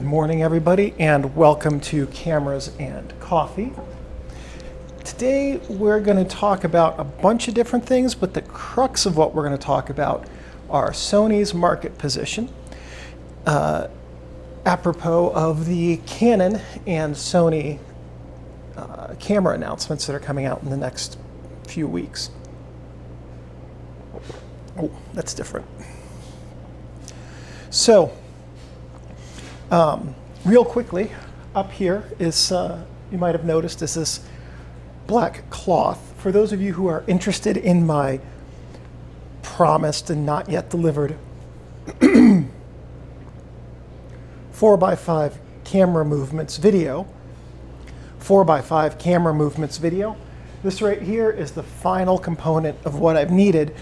Good morning, everybody, and welcome to Cameras and Coffee. Today we're going to talk about a bunch of different things, but the crux of what we're going to talk about are Sony's market position, apropos of the Canon and Sony camera announcements that are coming out in the next few weeks. Oh, that's different. So, real quickly, up here is, you might have noticed, is this black cloth. For those of you who are interested in my promised and not yet delivered 4x5 camera movements video, this right here is the final component of what I've needed.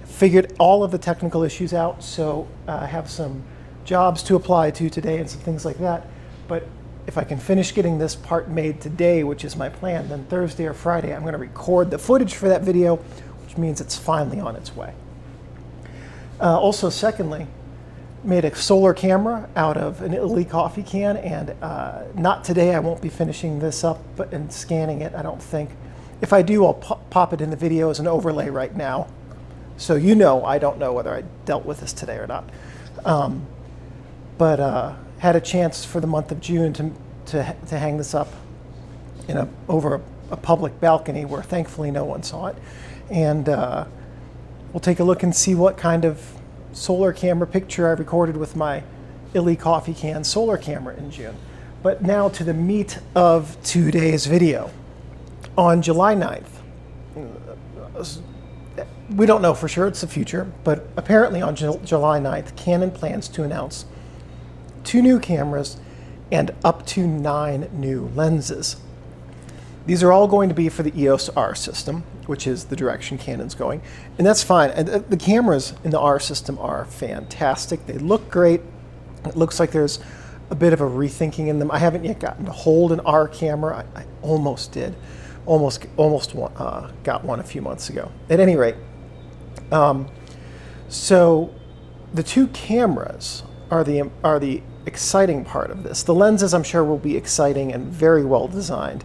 Figured all of the technical issues out, so I have some jobs to apply to today and some things like that. But if I can finish getting this part made today, which is my plan, then Thursday or Friday I'm going to record the footage for that video, which means it's finally on its way. Also, secondly, made a solar camera out of an Italy coffee can, and not today. I won't be finishing this up and scanning it, I don't think. If I do, I'll pop it in the video as an overlay right now. So you know, I don't know whether I dealt with this today or not. But had a chance for the month of June to hang this up over a public balcony where thankfully no one saw it. And we'll take a look and see what kind of solar camera picture I recorded with my Illy coffee can solar camera in June. But now to the meat of today's video. On July 9th, we don't know for sure, it's the future, but apparently on July 9th, Canon plans to announce 2 new cameras and up to 9 new lenses. These are all going to be for the EOS R system, which is the direction Canon's going, and that's fine. And the cameras in the R system are fantastic. They look great. It looks like there's a bit of a rethinking in them. I haven't yet gotten to hold an R camera. I almost did. Almost got one a few months ago. At any rate, so the 2 cameras are the exciting part of this. The lenses, I'm sure, will be exciting and very well designed,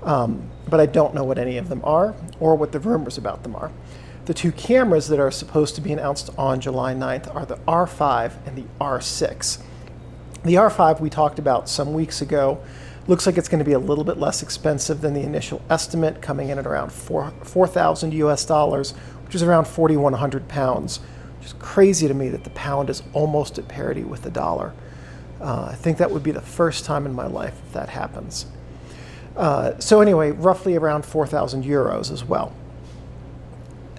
but I don't know what any of them are or what the rumors about them are. The 2 cameras that are supposed to be announced on July 9th are the R5 and the R6. The R5 we talked about some weeks ago. Looks like it's going to be a little bit less expensive than the initial estimate, coming in at around $4,000 US, which is around 4,100 pounds, which is crazy to me that the pound is almost at parity with the dollar. I think that would be the first time in my life if that happens. So anyway, roughly around 4,000 euros as well.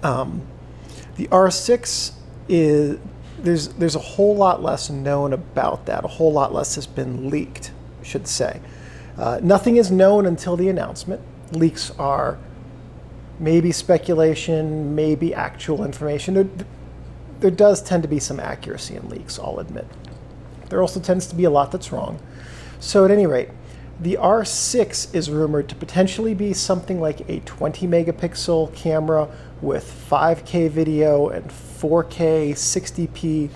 The R6 is, there's a whole lot less known about that. A whole lot less has been leaked, I should say. Nothing is known until the announcement. Leaks are maybe speculation, maybe actual information. There does tend to be some accuracy in leaks, I'll admit. There also tends to be a lot that's wrong. So at any rate, the R6 is rumored to potentially be something like a 20 megapixel camera with 5K video and 4K 60p,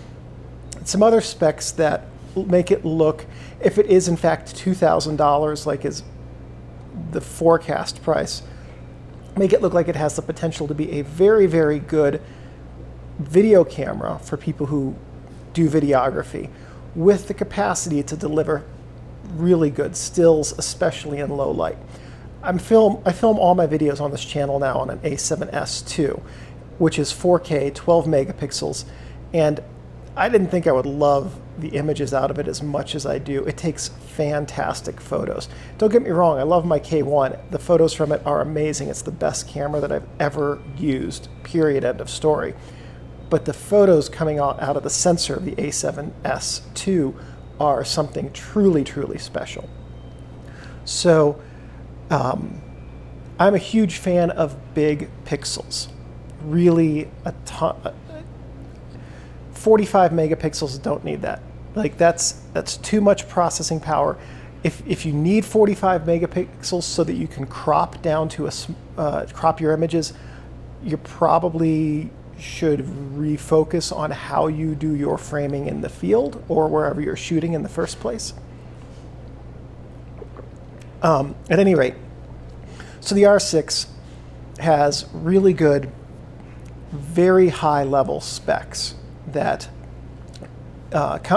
and some other specs that make it look, if it is in fact $2,000 like is the forecast price, make it look like it has the potential to be a very, very good video camera for people who do videography, with the capacity to deliver really good stills, especially in low light. I film all my videos on this channel now on an A7S II, which is 4K, 12 megapixels, and I didn't think I would love the images out of it as much as I do. It takes fantastic photos. Don't get me wrong, I love my K1. The photos from it are amazing. It's the best camera that I've ever used, period, end of story. But the photos coming out of the sensor of the A7S II are something truly, truly special. So I'm a huge fan of big pixels. Really a ton. 45 megapixels, don't need that. Like that's too much processing power. If you need 45 megapixels so that you can crop down to crop your images, you probably should refocus on how you do your framing in the field or wherever you're shooting in the first place. At any rate, so the R6 has really good, very high level specs that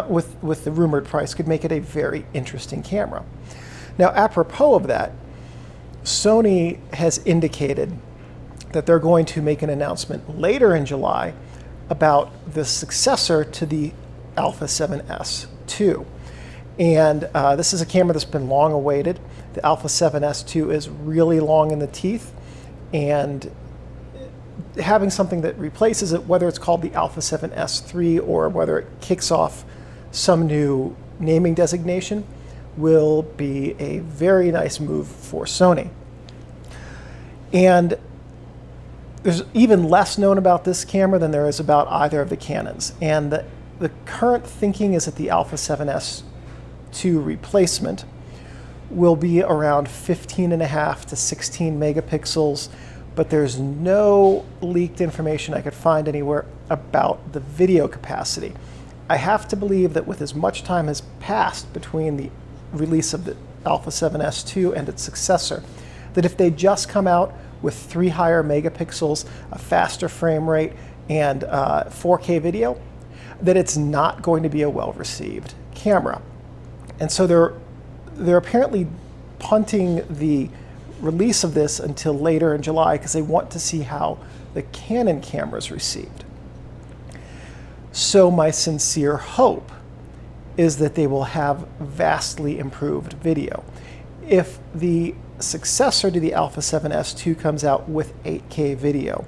with the rumored price could make it a very interesting camera. Now, apropos of that, Sony has indicated that they're going to make an announcement later in July about the successor to the A7S II. And this is a camera that's been long awaited. The A7S II is really long in the teeth, and having something that replaces it, whether it's called the A7S III or whether it kicks off some new naming designation, will be a very nice move for Sony. And there's even less known about this camera than there is about either of the Canons. And the current thinking is that the A7S II replacement will be around 15.5 to 16 megapixels, but there's no leaked information I could find anywhere about the video capacity. I have to believe that with as much time has passed between the release of the A7S II and its successor, that if they just come out with 3 higher megapixels, a faster frame rate, and 4K video, that it's not going to be a well-received camera. And so they're apparently punting the release of this until later in July because they want to see how the Canon camera's received. So my sincere hope is that they will have vastly improved video. If the successor to the A7S II comes out with 8K video,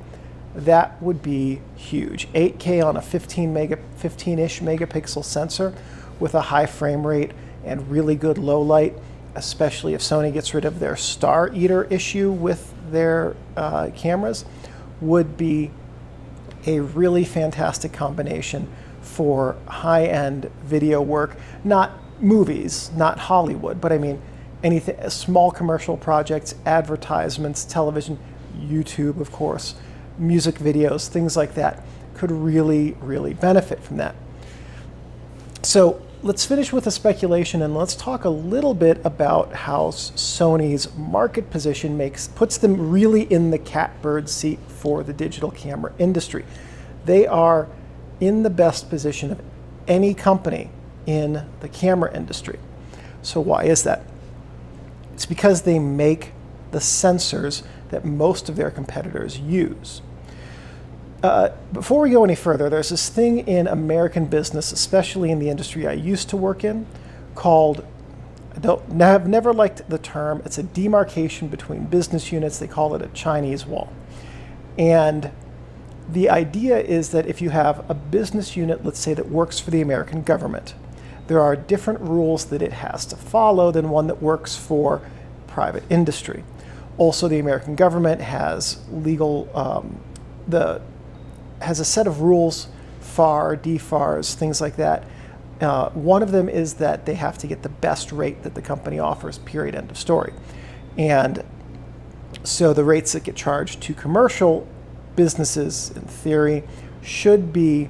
that would be huge. 8K on a 15-ish megapixel sensor with a high frame rate and really good low light, especially if Sony gets rid of their Star Eater issue with their cameras, would be a really fantastic combination for high-end video work. Not movies, not Hollywood, but I mean anything, small commercial projects, advertisements, television, YouTube, of course, music videos, things like that could really, really benefit from that. So let's finish with a speculation and let's talk a little bit about how Sony's market position puts them really in the catbird seat for the digital camera industry. They are in the best position of any company in the camera industry. So why is that? It's because they make the sensors that most of their competitors use. Before we go any further, there's this thing in American business, especially in the industry I used to work in, called, I've never liked the term, it's a demarcation between business units. They call it a Chinese wall. And the idea is that if you have a business unit, let's say, that works for the American government, there are different rules that it has to follow than one that works for private industry. Also, the American government has has a set of rules, FAR, DFARs, things like that. One of them is that they have to get the best rate that the company offers, period, end of story. And so the rates that get charged to commercial businesses, in theory, should be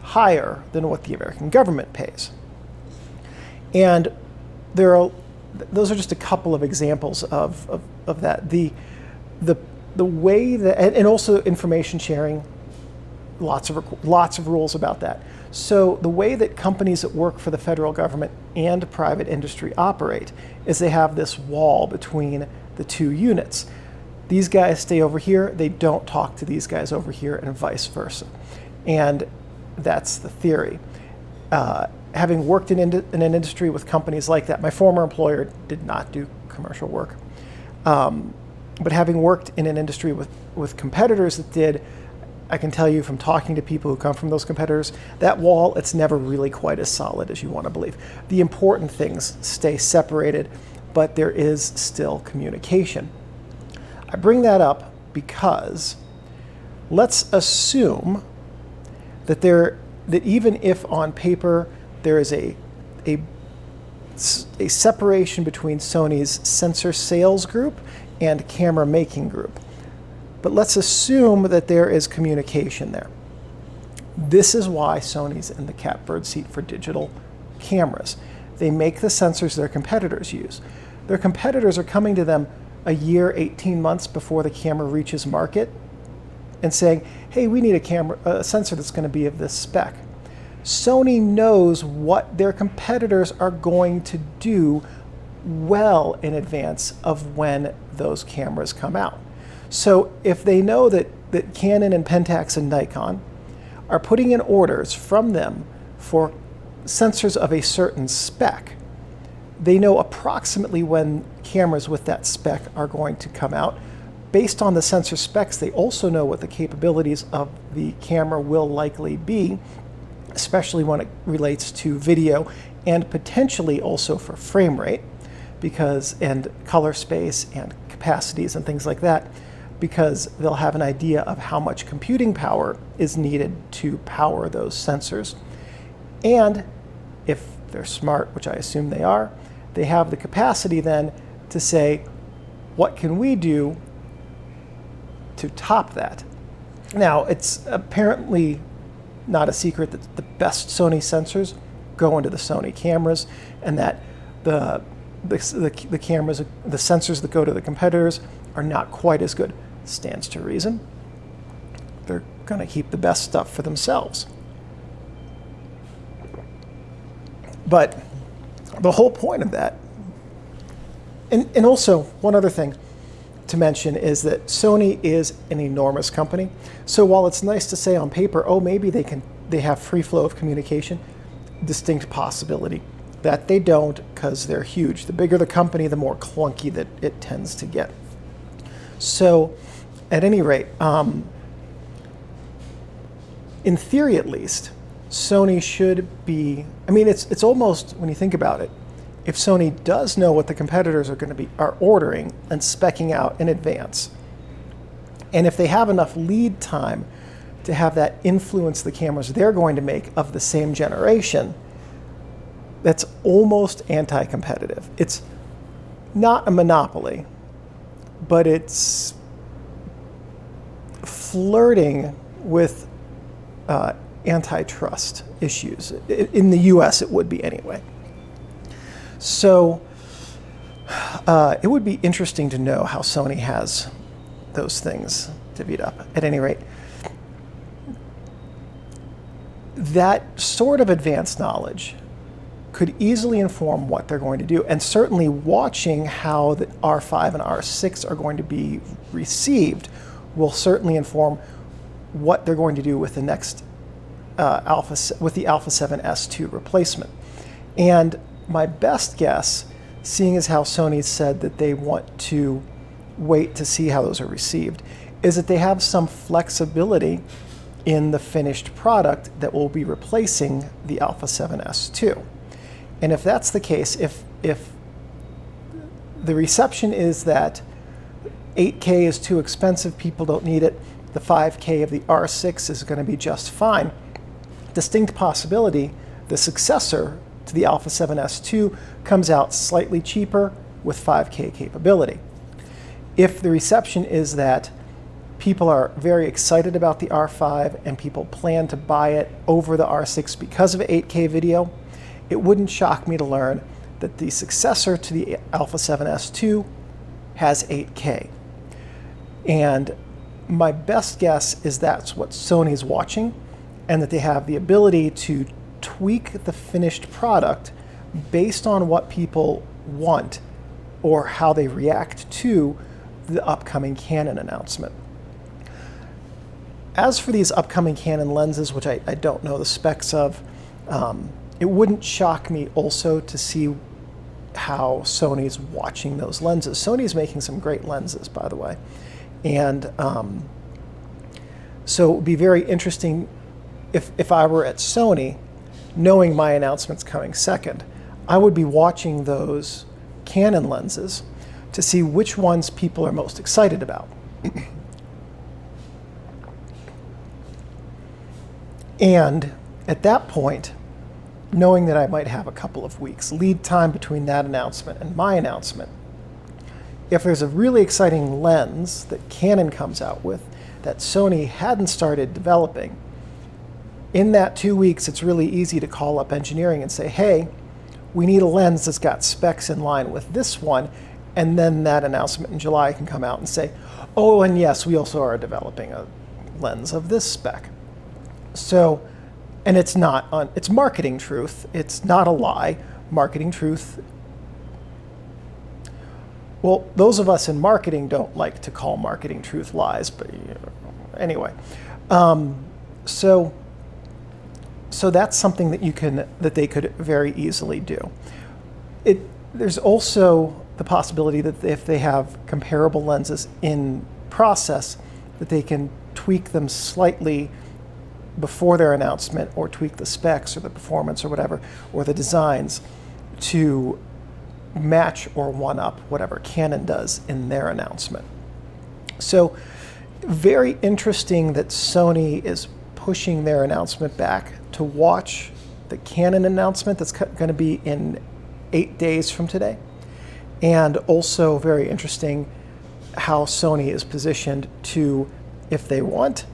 higher than what the American government pays. And those are just a couple of examples of that. The way that, and also information sharing, lots of rules about that. So the way that companies that work for the federal government and private industry operate is they have this wall between the two units. These guys stay over here, they don't talk to these guys over here, and vice versa. And that's the theory. Having worked in an industry with companies like that, my former employer did not do commercial work. But having worked in an industry with competitors that did, I can tell you from talking to people who come from those competitors, that wall, it's never really quite as solid as you want to believe. The important things stay separated, but there is still communication. I bring that up because let's assume that even if on paper there is a separation between Sony's sensor sales group and camera making group. But let's assume that there is communication there. This is why Sony's in the catbird seat for digital cameras. They make the sensors their competitors use. their competitors are coming to them a year, 18 months before the camera reaches market and saying, hey, we need a sensor that's going to be of this spec. Sony knows what their competitors are going to do well in advance of when those cameras come out. So if they know that Canon and Pentax and Nikon are putting in orders from them for sensors of a certain spec, they know approximately when cameras with that spec are going to come out. Based on the sensor specs, they also know what the capabilities of the camera will likely be, especially when it relates to video and potentially also for frame rate, and color space and capacities and things like that, because they'll have an idea of how much computing power is needed to power those sensors. And if they're smart, which I assume they are, they have the capacity then to say, what can we do to top that? Now, it's apparently not a secret that the best Sony sensors go into the Sony cameras, and that the cameras, the sensors that go to the competitors are not quite as good. Stands to reason. They're going to keep the best stuff for themselves. But the whole point of that, and also one other thing to mention is that Sony is an enormous company. So while it's nice to say on paper, oh, maybe they have free flow of communication, distinct possibility that they don't, because they're huge. The bigger the company, the more clunky that it tends to get. So at any rate, in theory at least, Sony should be, I mean, it's almost, when you think about it, if Sony does know what the competitors are ordering and speccing out in advance, and if they have enough lead time to have that influence the cameras they're going to make of the same generation, that's almost anti-competitive. It's not a monopoly, but it's flirting with antitrust issues. In the US, it would be anyway. So it would be interesting to know how Sony has those things divvied up. At any rate, that sort of advanced knowledge could easily inform what they're going to do, and certainly watching how the R5 and R6 are going to be received will certainly inform what they're going to do with the next with the Alpha 7S II replacement. And my best guess, seeing as how Sony said that they want to wait to see how those are received, is that they have some flexibility in the finished product that will be replacing the Alpha 7S II. And if that's the case, if the reception is that 8K is too expensive, people don't need it, the 5K of the R6 is going to be just fine, distinct possibility, the successor to the Alpha 7S II comes out slightly cheaper with 5K capability. If the reception is that people are very excited about the R5 and people plan to buy it over the R6 because of 8K video, it wouldn't shock me to learn that the successor to the Alpha 7S II has 8K. And my best guess is that's what Sony's watching, and that they have the ability to tweak the finished product based on what people want or how they react to the upcoming Canon announcement. As for these upcoming Canon lenses, which I don't know the specs of, it wouldn't shock me also to see how Sony's watching those lenses. Sony's making some great lenses, by the way. And so it would be very interesting if I were at Sony, knowing my announcement's coming second, I would be watching those Canon lenses to see which ones people are most excited about. And at that point, knowing that I might have a couple of weeks lead time between that announcement and my announcement, if there's a really exciting lens that Canon comes out with that Sony hadn't started developing, in that 2 weeks, it's really easy to call up engineering and say, hey, we need a lens that's got specs in line with this one, and then that announcement in July can come out and say, oh, and yes, we also are developing a lens of this spec. So, and it's marketing truth. It's not a lie. Marketing truth. Well, those of us in marketing don't like to call marketing truth lies, but anyway. So that's something that they could very easily do. There's also the possibility that if they have comparable lenses in process, that they can tweak them slightly before their announcement, or tweak the specs or the performance or whatever, or the designs to match or one-up whatever Canon does in their announcement. So very interesting that Sony is pushing their announcement back to watch the Canon announcement that's going to be in 8 days from today. And also very interesting how Sony is positioned to, if they want,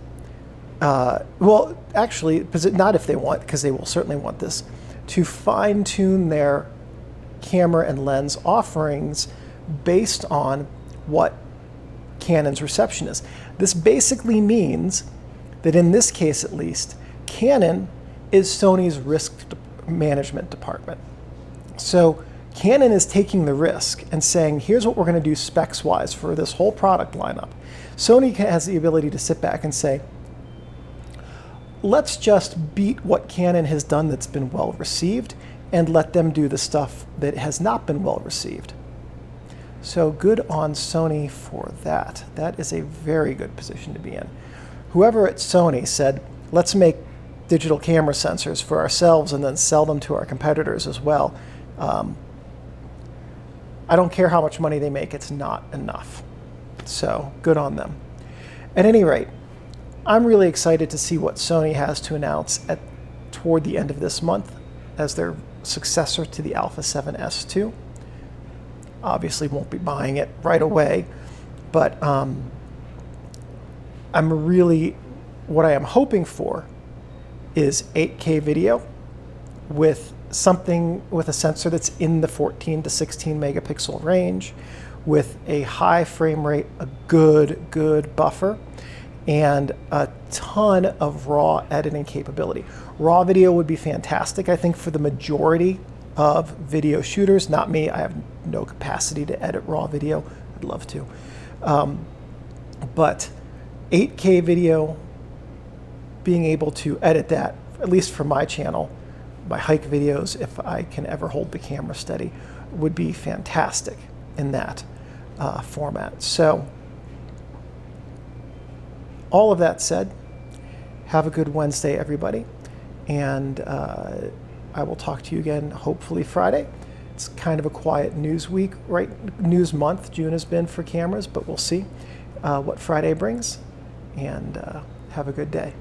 well, actually, not if they want, because they will certainly want this, to fine-tune their camera and lens offerings based on what Canon's reception is. This basically means that in this case, at least, Canon is Sony's risk management department. So Canon is taking the risk and saying, here's what we're going to do specs-wise for this whole product lineup. Sony has the ability to sit back and say, let's just beat what Canon has done that's been well received, and let them do the stuff that has not been well received. So good on Sony for that. That is a very good position to be in. Whoever at Sony said, let's make digital camera sensors for ourselves and then sell them to our competitors as well. I don't care how much money they make, it's not enough. So good on them. At any rate, I'm really excited to see what Sony has to announce toward the end of this month as their successor to the A7S II. Obviously won't be buying it right away, but what I am hoping for is 8K video with a sensor that's in the 14 to 16 megapixel range, with a high frame rate, a good buffer, and a ton of raw editing capability. Raw video would be fantastic, I think, for the majority of video shooters. Not me, I have no capacity to edit raw video. I'd love to. But 8K video, being able to edit that, at least for my channel, my hike videos, if I can ever hold the camera steady, would be fantastic in that format. So, all of that said, have a good Wednesday, everybody, and I will talk to you again hopefully Friday. It's kind of a quiet news week, right? News month, June has been for cameras, but we'll see what Friday brings, and have a good day.